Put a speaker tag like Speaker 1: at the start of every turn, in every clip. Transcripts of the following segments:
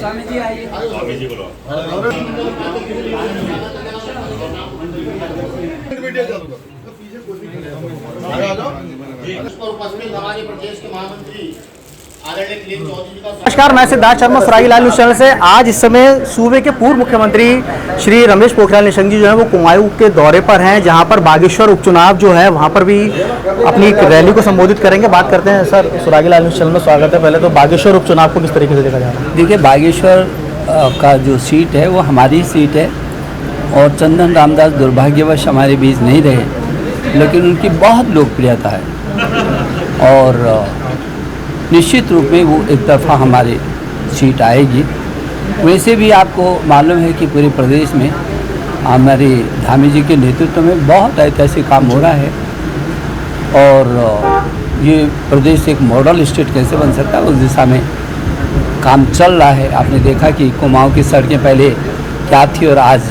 Speaker 1: स्वामी जी आइए।
Speaker 2: स्वामी जी बोलो।
Speaker 3: प्रदेश के महामंत्री
Speaker 4: नमस्कार, मैं सिद्धार्थ शर्मा सुरागी लाल न्यूज़ चैनल से। आज इस समय सूबे के पूर्व मुख्यमंत्री श्री रमेश पोखरियाल निशंक जी जो है वो कुमाऊं के दौरे पर हैं, जहां पर बागेश्वर उपचुनाव जो है वहां पर भी अपनी रैली को संबोधित करेंगे। बात करते हैं। सर, सुरागी लाल न्यूज़ चैनल में स्वागत है। पहले तो बागेश्वर उपचुनाव को किस तरीके से देखा जा रहा है?
Speaker 1: देखिए, बागेश्वर का जो सीट है वो हमारी सीट है और चंदन रामदास दुर्भाग्यवश हमारे बीच नहीं रहे, लेकिन उनकी बहुत लोकप्रियता है और निश्चित रूप में वो एक तरफा हमारी सीट आएगी। वैसे भी आपको मालूम है कि पूरे प्रदेश में हमारे धामी जी के नेतृत्व में बहुत ऐतिहासिक काम हो रहा है और ये प्रदेश एक मॉडल स्टेट कैसे बन सकता है उस दिशा में काम चल रहा है। आपने देखा कि कुमाऊं की सड़कें पहले क्या थी और आज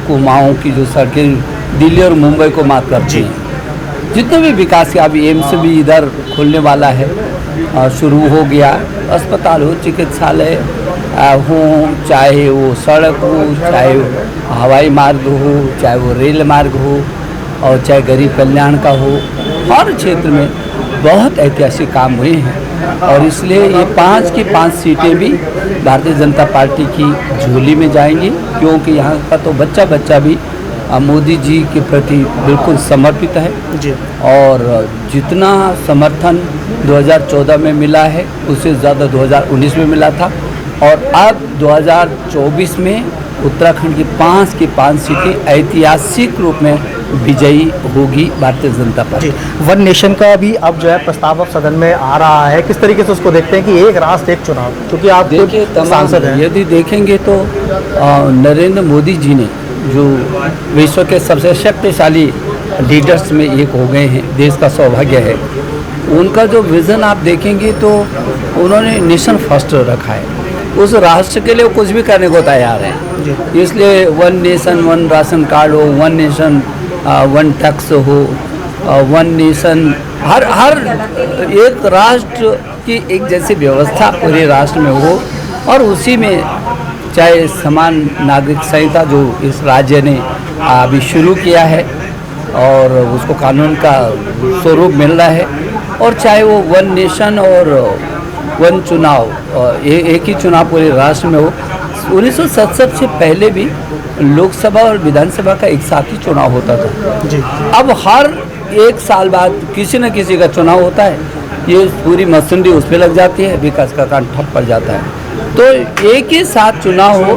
Speaker 1: कुमाऊं की जो सड़कें दिल्ली और मुंबई को मात करती हैं। जितने भी विकास के, अभी एम्स भी इधर खुलने वाला है, शुरू हो गया। अस्पताल हो, चिकित्सालय हो, चाहे वो सड़क हो, चाहे वो हवाई मार्ग हो, चाहे वो रेल मार्ग हो और चाहे गरीब कल्याण का हो, हर क्षेत्र में बहुत ऐतिहासिक काम हुए हैं और इसलिए ये 5 की 5 सीटें भी भारतीय जनता पार्टी की झोली में जाएंगी, क्योंकि यहाँ का तो बच्चा बच्चा भी मोदी जी के प्रति बिल्कुल समर्पित है
Speaker 4: जी।
Speaker 1: और जितना समर्थन 2014 में मिला है उससे ज़्यादा 2019 में मिला था और अब 2024 में उत्तराखंड की 5 सीटें ऐतिहासिक रूप में विजयी होगी Bharatiya Janata party.
Speaker 4: One nation का भी अब जो है प्रस्ताव अब सदन में आ रहा है, किस तरीके से उसको देखते हैं कि एक राष्ट्र एक चुनाव, क्योंकि आप
Speaker 1: देखिए
Speaker 4: सांसद हैं।
Speaker 1: यदि देखेंगे तो नरेंद्र मोदी जी ने जो विश्व के सबसे शक्तिशाली लीडर्स में एक हो गए हैं, देश का सौभाग्य है। उनका जो विज़न आप देखेंगे तो उन्होंने नेशन फर्स्ट रखा है। उस राष्ट्र के लिए कुछ भी करने को तैयार हैं। इसलिए one nation one ration card हो, वन नेशन वन टैक्स हो, वन नेशन हर एक राष्ट्र की एक जैसी व्यवस्था पूरे राष्ट्र में हो और उसी में चाहे समान नागरिक संहिता जो इस राज्य ने अभी शुरू किया है और उसको कानून का स्वरूप मिल रहा है, और चाहे वो वन नेशन और वन चुनाव एक ही चुनाव पूरे राष्ट्र में हो। 1967 से पहले भी लोकसभा और विधानसभा का एक साथ ही चुनाव होता था
Speaker 4: जी।
Speaker 1: अब हर 1 साल बाद किसी न किसी का चुनाव होता है, ये पूरी मशीनरी उस पर लग जाती है, विकास का काम ठप पड़ जाता है। तो एक ही साथ चुनाव हो,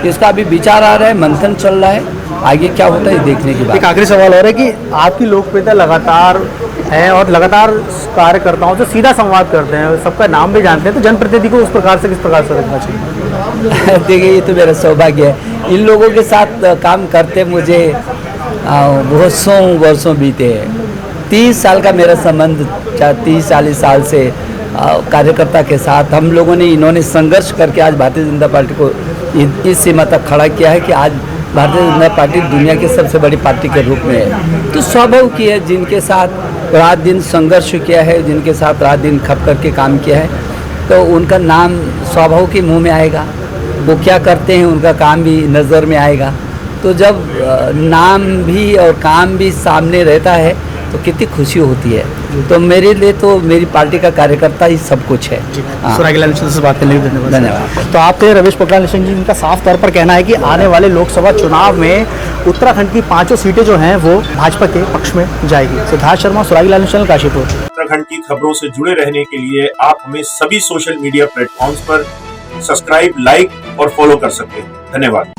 Speaker 1: इसका भी विचार आ रहा है, मंथन चल रहा है, आगे क्या होता है देखने की बात।
Speaker 4: एक आखिरी सवाल हो रहा है कि आपकी लोकप्रियता लगातार है और लगातार कार्यकर्ताओं से सीधा संवाद करते हैं, सबका नाम भी जानते हैं, तो जनप्रतिनिधि को उस प्रकार से किस प्रकार से रखना चाहिए?
Speaker 1: देखिए, ये तो मेरा सौभाग्य है, इन लोगों के साथ काम करते मुझे बहुत वर्षों बीते हैं। 30 साल का मेरा संबंध, 30-40 साल से कार्यकर्ता के साथ हम लोगों ने, इन्होंने संघर्ष करके आज भारतीय जनता पार्टी को इस सीमा तक खड़ा किया है कि आज भारतीय जनता पार्टी दुनिया की सबसे बड़ी पार्टी के रूप में है। तो स्वभाव की है, जिनके साथ रात दिन संघर्ष किया है, जिनके साथ रात दिन खप करके काम किया है, तो उनका नाम स्वभाव के मुंह में आएगा। वो क्या करते हैं उनका काम भी नज़र में आएगा। तो जब नाम भी और काम भी सामने रहता है तो कितनी खुशी होती है। तो मेरे लिए तो मेरी पार्टी का कार्यकर्ता ही सब कुछ है।
Speaker 4: सुरागी लाल से बात करने के लिए
Speaker 1: धन्यवाद।
Speaker 4: तो आपके रमेश पोखरियाल निशंक जी, इनका साफ तौर पर कहना है कि आने वाले लोकसभा चुनाव में उत्तराखंड की 5 सीटें जो हैं वो भाजपा के पक्ष में जाएगी। सिद्धार्थ शर्मा, सुरागी लाल चैनल, काशीपुर।
Speaker 2: उत्तराखंड की खबरों से जुड़े रहने के लिए आप हमें सभी सोशल मीडिया प्लेटफॉर्म्स पर सब्सक्राइब, लाइक और फॉलो कर सकते हैं। धन्यवाद।